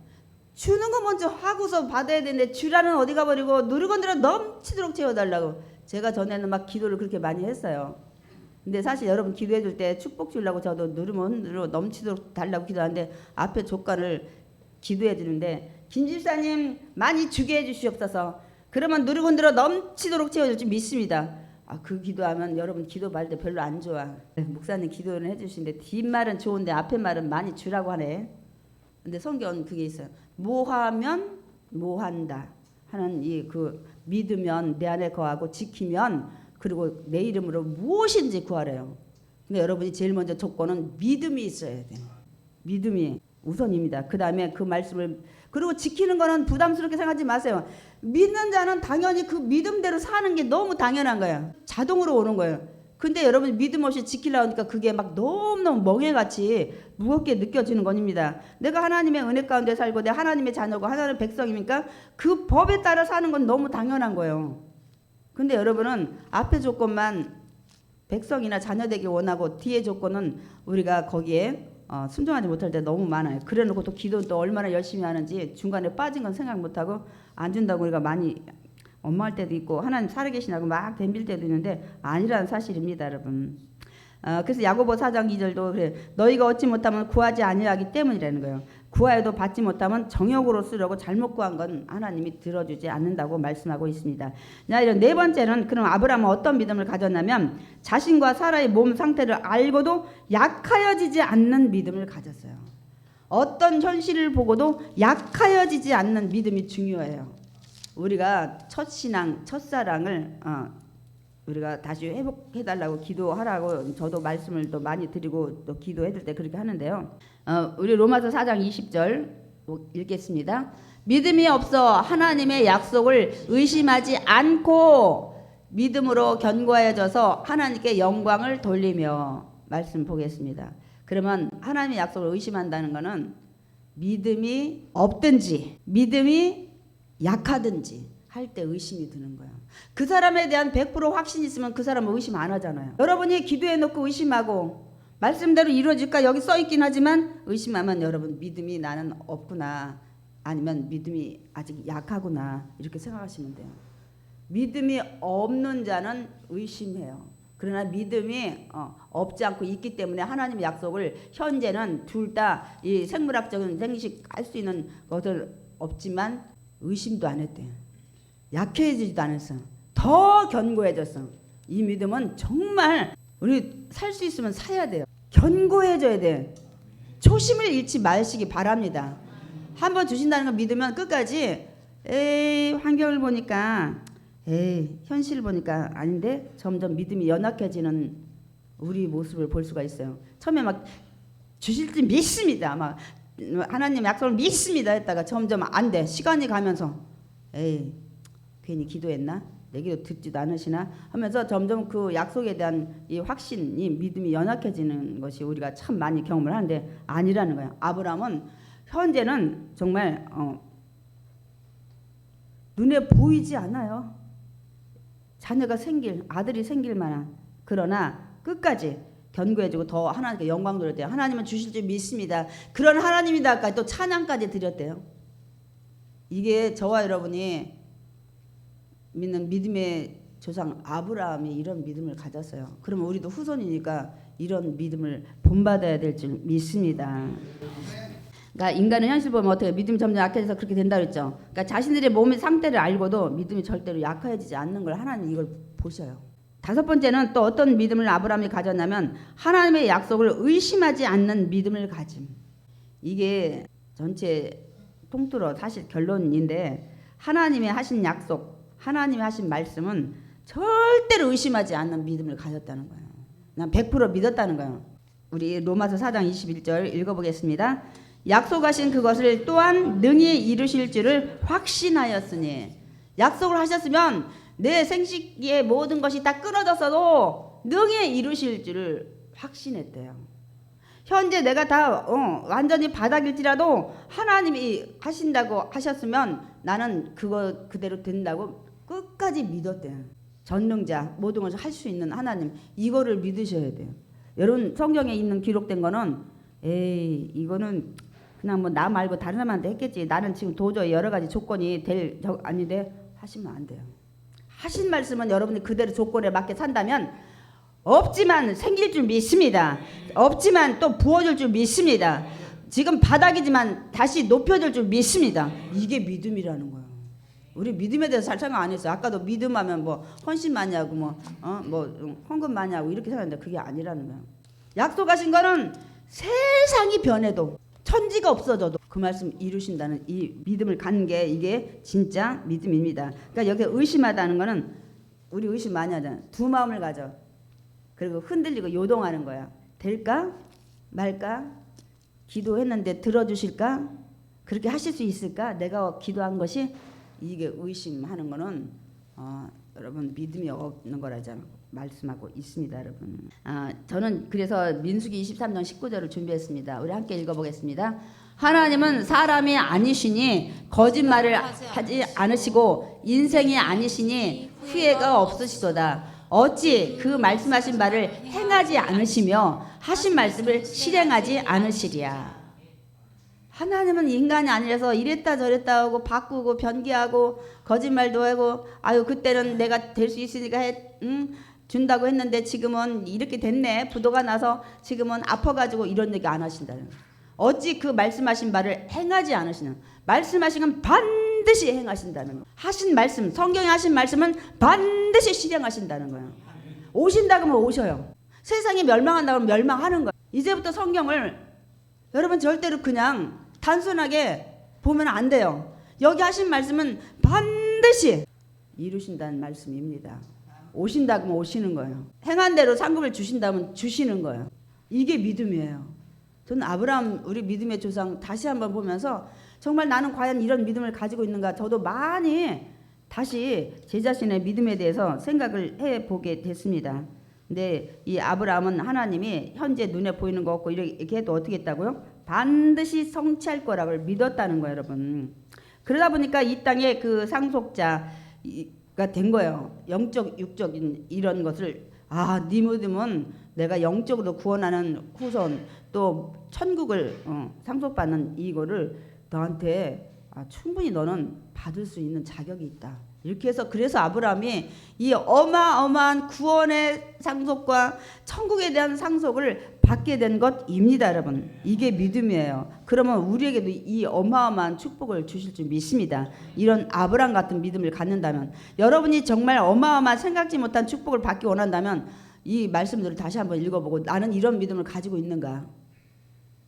주는 거 먼저 하고서 받아야 되는데 주라는 어디 가버리고 누르고 늘어 넘치도록 채워달라고. 제가 전에는 막 기도를 그렇게 많이 했어요. 근데 사실 여러분 기도해 줄 때 축복 주려고 저도 누르면 늘어 넘치도록 달라고 기도하는데 앞에 조건을 기도해 주는데, 김 집사님 많이 주게 해 주시옵소서. 그러면 누르고 늘어 넘치도록 채워줄 줄 믿습니다. 그 기도하면 여러분 기도 받을 때 별로 안 좋아. 목사님 기도를 해주시는데 뒷말은 좋은데 앞에 말은 많이 주라고 하네. 근데 성경은 그게 있어요. 뭐하면 뭐한다 하는 그 믿으면 내 안에 거하고 지키면 그리고 내 이름으로 무엇인지 구하래요. 근데 여러분이 제일 먼저 조건은 믿음이 있어야 돼. 믿음이 우선입니다. 그 다음에 그 말씀을, 그리고 지키는 거는 부담스럽게 생각하지 마세요. 믿는 자는 당연히 그 믿음대로 사는 게 너무 당연한 거예요. 자동으로 오는 거예요. 근데 여러분이 믿음 없이 지키려고 하니까 그게 막 너무너무 멍해같이 무겁게 느껴지는 겁니다. 내가 하나님의 은혜 가운데 살고 내가 하나님의 자녀고 하나님의 백성이니까 그 법에 따라 사는 건 너무 당연한 거예요. 근데 여러분은 앞에 조건만 백성이나 자녀 되기 원하고 뒤에 조건은 우리가 거기에 순종하지 못할 때 너무 많아요. 그래놓고 또 기도는 또 얼마나 열심히 하는지 중간에 빠진 건 생각 못하고 안 준다고 우리가 많이 원망할 때도 있고 하나님 살아계시냐고 막 덤빌 때도 있는데 아니라는 사실입니다, 여러분. 그래서 야고보 4장 2절도 그래. 너희가 얻지 못하면 구하지 아니하기 때문이라는 거예요. 구하여도 받지 못하면 정욕으로 쓰려고 잘못 구한 건 하나님이 들어주지 않는다고 말씀하고 있습니다. 자, 이런 네 번째는 그럼 아브라함은 어떤 믿음을 가졌냐면 자신과 사라의 몸 상태를 알고도 약하여지지 않는 믿음을 가졌어요. 어떤 현실을 보고도 약하여지지 않는 믿음이 중요해요. 우리가 첫 신앙, 첫사랑을 우리가 다시 회복해달라고 기도하라고 저도 말씀을 또 많이 드리고 또 기도해줄 때 그렇게 하는데요. 우리 로마서 4장 20절 읽겠습니다. 믿음이 없어 하나님의 약속을 의심하지 않고 믿음으로 견고해져서 하나님께 영광을 돌리며 말씀 보겠습니다. 그러면 하나님의 약속을 의심한다는 것은 믿음이 없든지 믿음이 약하든지 할 때 의심이 드는 거예요. 그 사람에 대한 100% 확신이 있으면 그 사람은 의심 안 하잖아요. 여러분이 기도해 놓고 의심하고 말씀대로 이루어질까 여기 써 있긴 하지만 의심하면 여러분 믿음이 나는 없구나 아니면 믿음이 아직 약하구나 이렇게 생각하시면 돼요. 믿음이 없는 자는 의심해요. 그러나 믿음이 없지 않고 있기 때문에 하나님의 약속을 현재는 둘 다 이 생물학적인 생식할 수 있는 것을 없지만 의심도 안 했대요. 약해지지도 않았어. 더 견고해졌어. 이 믿음은 정말 우리 살 수 있으면 사야 돼요. 견고해져야 돼. 초심을 잃지 마시기 바랍니다. 한번 주신다는 걸 믿으면 끝까지 에이 환경을 보니까 에이 현실을 보니까 아닌데 점점 믿음이 연약해지는 우리 모습을 볼 수가 있어요. 처음에 막 주실 줄 믿습니다. 막 하나님 약속을 믿습니다 했다가 점점 안 돼. 시간이 가면서 에이 괜히 기도했나? 내 기도 듣지도 않으시나? 하면서 점점 그 약속에 대한 이 확신이 믿음이 연약해지는 것이 우리가 참 많이 경험을 하는데 아니라는 거예요. 아브라함은 현재는 정말 눈에 보이지 않아요. 자녀가 아들이 생길 만한. 그러나 끝까지 견고해지고 더 하나님께 영광 돌렸대요. 하나님은 주실 줄 믿습니다. 그런 하나님이다까지 또 찬양까지 드렸대요. 이게 저와 여러분이 믿는 믿음의 조상 아브라함이 이런 믿음을 가졌어요. 그러면 우리도 후손이니까 이런 믿음을 본받아야 될 줄 믿습니다. 그러니까 인간은 현실 보면 어떻게 믿음이 점점 약해져서 그렇게 된다 그랬죠. 그러니까 자신들의 몸의 상태를 알고도 믿음이 절대로 약해지지 않는 걸 하나님 이걸 보셔요. 다섯 번째는 또 어떤 믿음을 아브라함이 가졌냐면 하나님의 약속을 의심하지 않는 믿음을 가짐. 이게 전체 통틀어 사실 결론인데 하나님의 하신 약속 하나님이 하신 말씀은 절대로 의심하지 않는 믿음을 가졌다는 거예요. 난 100% 믿었다는 거예요. 우리 로마서 4장 21절 읽어보겠습니다. 약속하신 그것을 또한 능히 이루실 줄을 확신하였으니 약속을 하셨으면 내 생식의 모든 것이 다 끊어졌어도 능히 이루실 줄을 확신했대요. 현재 내가 다 완전히 바닥일지라도 하나님이 하신다고 하셨으면 나는 그거 그대로 된다고 끝까지 믿었대요. 전능자 모든 것을 할 수 있는 하나님 이거를 믿으셔야 돼요. 여러분 성경에 있는 기록된 거는 에이 이거는 그냥 뭐 나 말고 다른 사람한테 했겠지. 나는 지금 도저히 여러 가지 조건이 아닌데 하시면 안 돼요. 하신 말씀은 여러분이 그대로 조건에 맞게 산다면 없지만 생길 줄 믿습니다. 없지만 또 부어줄 줄 믿습니다. 지금 바닥이지만 다시 높여줄 줄 믿습니다. 이게 믿음이라는 거예요. 우리 믿음에 대해서 잘 생각 안 했어요. 아까도 믿음하면 뭐 헌신 많이 하고 뭐 헌금 많이 하고 이렇게 생각했는데 그게 아니라는 거예요. 약속하신 거는 세상이 변해도 천지가 없어져도 그 말씀 이루신다는 이 믿음을 갖는 게 이게 진짜 믿음입니다. 그러니까 여기서 의심하다는 거는 우리 의심 많이 하잖아요. 두 마음을 가져. 그리고 흔들리고 요동하는 거야. 될까? 말까? 기도했는데 들어주실까? 그렇게 하실 수 있을까? 내가 기도한 것이 이게 의심하는 거는 여러분 믿음이 없는 거라잖아 말씀하고 있습니다, 여러분. 저는 그래서 민수기 23장 19절을 준비했습니다. 우리 함께 읽어보겠습니다. 하나님은 사람이 아니시니 거짓말을 하지 않으시고 인생이 아니시니 후회가 없으시도다. 어찌 그 말씀하신 바를 행하지 않으시며 하신 말씀을 실행하지 않으시랴. 하나님은 인간이 아니라서 이랬다 저랬다 하고 바꾸고 변기하고 거짓말도 하고 아유 그때는 내가 될 수 있으니까 준다고 했는데 지금은 이렇게 됐네. 부도가 나서 지금은 아파가지고 이런 얘기 안 하신다는 거예요. 어찌 그 말씀하신 바를 행하지 않으시는. 말씀하신 건 반드시 행하신다는 거. 하신 말씀, 성경에 하신 말씀은 반드시 실행하신다는 거예요. 오신다 그러면 오셔요. 세상이 멸망한다 그러면 멸망하는 거예요. 이제부터 성경을 여러분 절대로 그냥 단순하게 보면 안 돼요. 여기 하신 말씀은 반드시 이루신다는 말씀입니다. 오신다 그러면 오시는 거예요. 행한 대로 상급을 주신다면 주시는 거예요. 이게 믿음이에요. 저는 아브라함 우리 믿음의 조상 다시 한번 보면서 정말 나는 과연 이런 믿음을 가지고 있는가, 저도 많이 다시 제 자신의 믿음에 대해서 생각을 해보게 됐습니다. 근데 이 아브라함은 하나님이 현재 눈에 보이는 거 없고 이렇게 해도 어떻게 했다고요? 반드시 성취할 거라고 믿었다는 거예요, 여러분. 그러다 보니까 이 땅에 그 상속자가 된 거예요. 영적, 육적인 이런 것을 네 믿음은 내가 영적으로 구원하는 후손 또 천국을 상속받는 이거를 너한테 충분히 너는 받을 수 있는 자격이 있다. 이렇게 해서 그래서 아브라함이 이 어마어마한 구원의 상속과 천국에 대한 상속을 받게 된 것입니다, 여러분. 이게 믿음이에요. 그러면 우리에게도 이 어마어마한 축복을 주실 줄 믿습니다. 이런 아브라함 같은 믿음을 갖는다면, 여러분이 정말 어마어마한 생각지 못한 축복을 받기 원한다면 이 말씀들을 다시 한번 읽어보고 나는 이런 믿음을 가지고 있는가.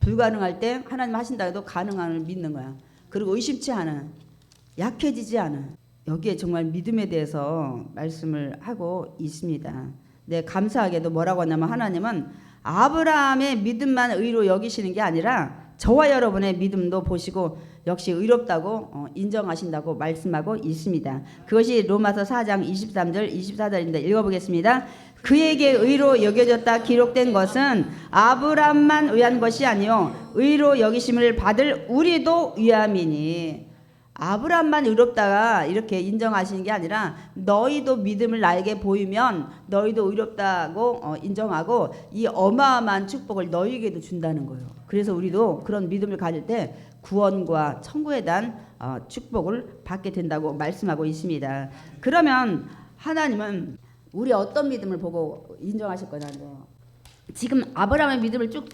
불가능할 때 하나님 하신다 해도 가능함을 믿는 거야. 그리고 의심치 않은, 약해지지 않은, 여기에 정말 믿음에 대해서 말씀을 하고 있습니다. 네, 감사하게도 뭐라고 하냐면 하나님은 아브라함의 믿음만 의로 여기시는 게 아니라 저와 여러분의 믿음도 보시고 역시 의롭다고 인정하신다고 말씀하고 있습니다. 그것이 로마서 4장 23절 24절입니다. 읽어보겠습니다. 그에게 의로 여겨졌다 기록된 것은 아브라함만 위한 것이 아니요 의로 여기심을 받을 우리도 위함이니. 아브라함만 의롭다가 이렇게 인정하시는 게 아니라 너희도 믿음을 나에게 보이면 너희도 의롭다고 인정하고 이 어마어마한 축복을 너희에게도 준다는 거예요. 그래서 우리도 그런 믿음을 가질 때 구원과 천국에 대한 축복을 받게 된다고 말씀하고 있습니다. 그러면 하나님은 우리 어떤 믿음을 보고 인정하실 거냐고요. 지금 아브라함의 믿음을 쭉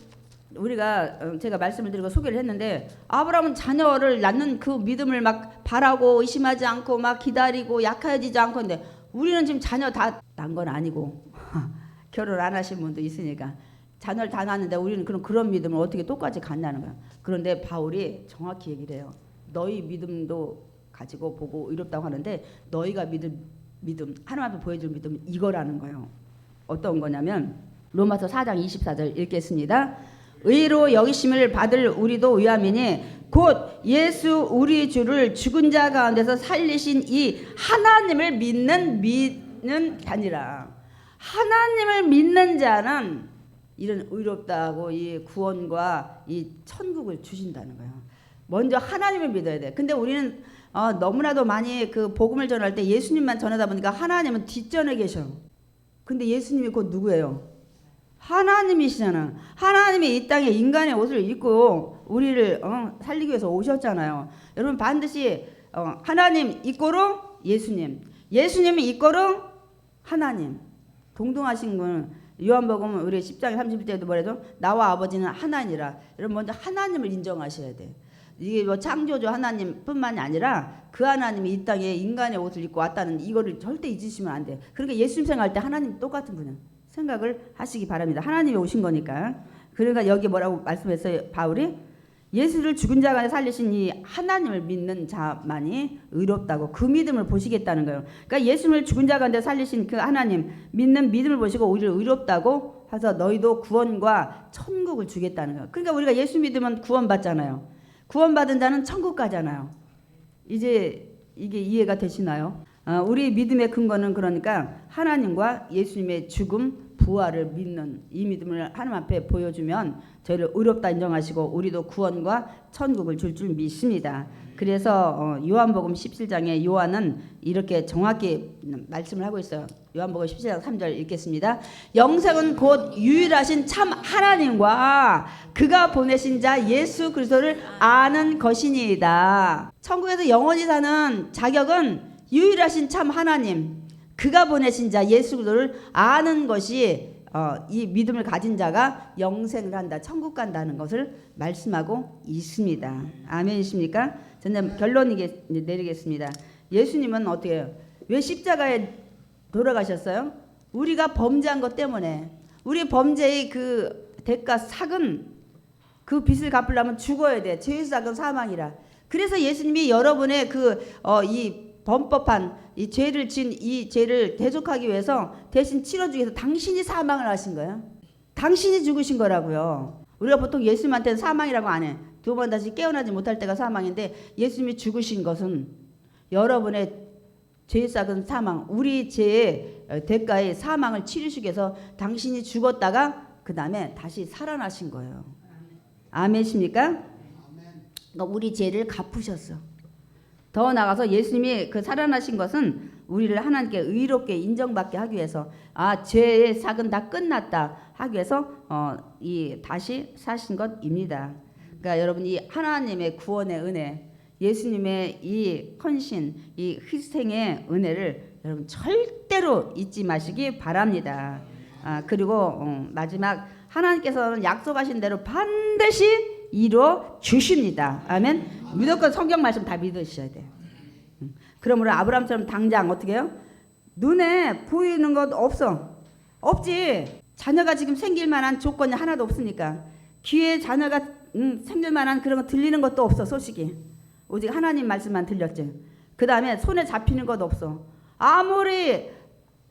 우리가 제가 말씀을 드리고 소개를 했는데 아브라함은 자녀를 낳는 그 믿음을 막 바라고 의심하지 않고 막 기다리고 약해지지 않고 근데 우리는 지금 자녀 다 난 건 아니고 결혼 안 하신 분도 있으니까 자녀를 다 낳았는데 우리는 그런 믿음을 어떻게 똑같이 갖냐는 거야. 그런데 바울이 정확히 얘기를 해요. 너희 믿음도 가지고 보고 의롭다고 하는데 너희가 믿음 하나님 앞에 보여줄 믿음은 이거라는 거예요. 어떤 거냐면 로마서 4장 24절 읽겠습니다. 의로 여기심을 받을 우리도 위함이니 곧 예수 우리 주를 죽은 자 가운데서 살리신 이 하나님을 믿는 자니라. 하나님을 믿는 자는 이런 의롭다고 이 구원과 이 천국을 주신다는 거예요. 먼저 하나님을 믿어야 돼. 근데 우리는 너무나도 많이 그 복음을 전할 때 예수님만 전하다 보니까 하나님은 뒷전에 계셔. 근데 예수님이 곧 누구예요? 하나님이시잖아. 하나님이 이 땅에 인간의 옷을 입고 우리를 살리기 위해서 오셨잖아요. 여러분 반드시 하나님 이꼬로 예수님, 예수님이 이꼬로 하나님. 동등하신 건 요한복음 우리 10장 30절에도 뭐래도 나와 아버지는 하나니라. 여러분 먼저 하나님을 인정하셔야 돼. 이게 뭐 창조주 하나님뿐만이 아니라 그 하나님이 이 땅에 인간의 옷을 입고 왔다는 이거를 절대 잊으시면 안 돼. 그러니까 예수님 생각할 때 하나님 똑같은 분이야. 생각을 하시기 바랍니다. 하나님이 오신 거니까. 그러니까 여기 뭐라고 말씀했어요? 바울이 예수를 죽은 자 가운데 살리신 이 하나님을 믿는 자만이 의롭다고 그 믿음을 보시겠다는 거예요. 그러니까 예수를 죽은 자 가운데 살리신 그 하나님 믿는 믿음을 보시고 우리를 의롭다고 해서 너희도 구원과 천국을 주겠다는 거예요. 그러니까 우리가 예수 믿으면 구원받잖아요. 구원받은 자는 천국 가잖아요. 이제 이게 이해가 되시나요? 우리 믿음의 근거는 그러니까 하나님과 예수님의 죽음, 부활을 믿는 이 믿음을 하나님 앞에 보여주면 저희를 의롭다 인정하시고 우리도 구원과 천국을 줄 줄 믿습니다. 그래서 요한복음 17장에 요한은 이렇게 정확히 말씀을 하고 있어요. 요한복음 17장 3절 읽겠습니다. 영생은 곧 유일하신 참 하나님과 그가 보내신 자 예수 그리스도를 아는 것이니이다. 천국에서 영원히 사는 자격은 유일하신 참 하나님, 그가 보내신 자 예수 그리스도를 아는 것이 이 믿음을 가진 자가 영생을 한다, 천국 간다는 것을 말씀하고 있습니다. 아멘이십니까? 저는 결론 내리겠습니다. 예수님은 어떻게 해요? 왜 십자가에 돌아가셨어요? 우리가 범죄한 것 때문에, 우리 범죄의 그 대가 삭은 그 빚을 갚으려면 죽어야 돼. 죄의 삭은 사망이라. 그래서 예수님이 여러분의 이 범법한 이 죄를 진 이 죄를 대속하기 위해서 대신 치러주기 위해서 당신이 사망을 하신 거예요. 당신이 죽으신 거라고요. 우리가 보통 예수님한테는 사망이라고 안 해. 두 번 다시 깨어나지 못할 때가 사망인데, 예수님이 죽으신 것은 여러분의 죄의 삭은 사망, 우리 죄의 대가의 사망을 치르시기 위해서 당신이 죽었다가 그 다음에 다시 살아나신 거예요. 아멘이십니까? 그러니까 우리 죄를 갚으셨어. 더 나아가서 예수님이 그 살아나신 것은 우리를 하나님께 의롭게 인정받게 하기 위해서, 죄의 삭은 다 끝났다 하기 위해서 이 다시 사신 것입니다. 그러니까 여러분, 이 하나님의 구원의 은혜, 예수님의 이 헌신, 이 희생의 은혜를 여러분 절대로 잊지 마시기 바랍니다. 그리고 마지막, 하나님께서는 약속하신 대로 반드시 이루어 주십니다. 아멘. 무조건 성경 말씀 다 믿으셔야 돼요. 그러므로 아브라함처럼 당장 어떻게 해요? 눈에 보이는 것 없지. 자녀가 지금 생길 만한 조건이 하나도 없으니까, 귀에 자녀가 생길 만한 그런 거 들리는 것도 없어. 소식이 오직 하나님 말씀만 들렸지. 그 다음에 손에 잡히는 것도 없어. 아무리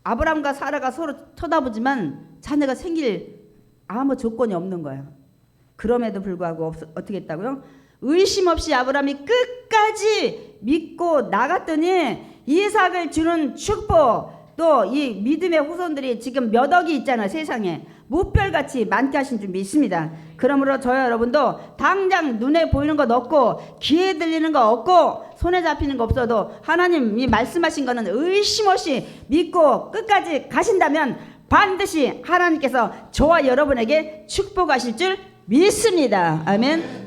아브라함과 사라가 서로 쳐다보지만 자녀가 생길 아무 조건이 없는 거야. 그럼에도 불구하고 어떻게 했다고요? 의심 없이 아브라함이 끝까지 믿고 나갔더니 이삭을 주는 축복, 또 이 믿음의 후손들이 지금 몇 억이 있잖아요. 세상에 무별같이 많게 하신 줄 믿습니다. 그러므로 저와 여러분도 당장 눈에 보이는 것 없고 귀에 들리는 거 없고 손에 잡히는 거 없어도 하나님이 말씀하신 거는 의심 없이 믿고 끝까지 가신다면 반드시 하나님께서 저와 여러분에게 축복하실 줄 믿습니다. 아멘.